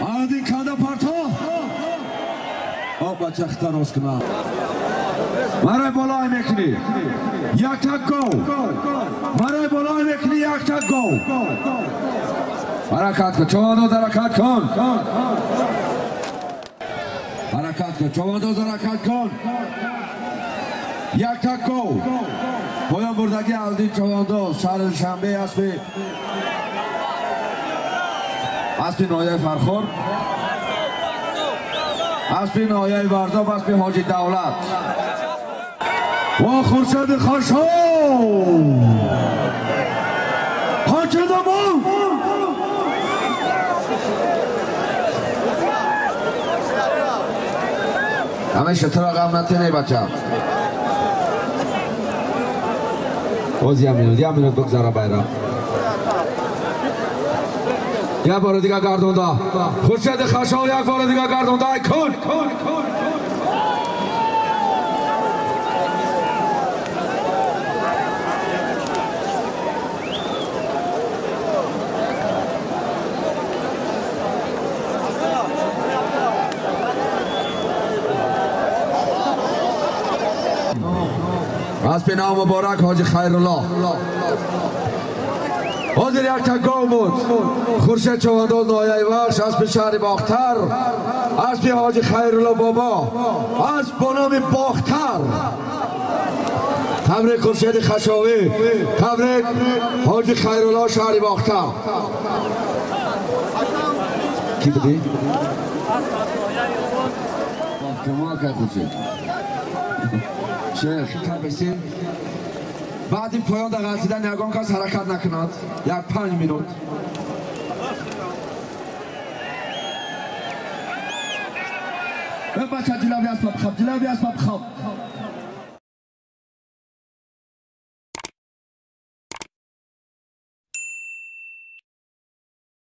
Adin kanda parto. Oba çaxta roskuna. Maray bolay mekni. Yak tak go. Maray bolay mekni yak tak go. Harakat ko. Çovandoz harakat kon. Harakat ko. Çovandoz harakat kon. Yak tak go. Poyan buradaki aldı Çovandoz. Şarıl Şambe asbi. Asbi Noyay Farxor. Asbi Noyay Varzob. Asbi Hoji Davlat. Va Xurshid Khashov. Qochadamo. Hamisha tirag'am natine bacham. O'z yam minut bug'zara bayram. یک بار دیگه گردونده خورشید خشاو یک بار دیگه گردونده کن از به نام مبارک حاجی خیرالله حاضر یک تکا بود خورشید چوانداز نایه وخش از به شهر باختر از به حاجی خیرالله بابا از بنام باختر تبریک خورشید خشاوی تبریک حاجی خیرالله شهر باختر کی بودی؟ کمال کرد خورشید شیخ تبریسین بعد این پایان در غلطیدن یگان کس حرکت نکند یک 5 مینوت بچه جلوی اسباب خواب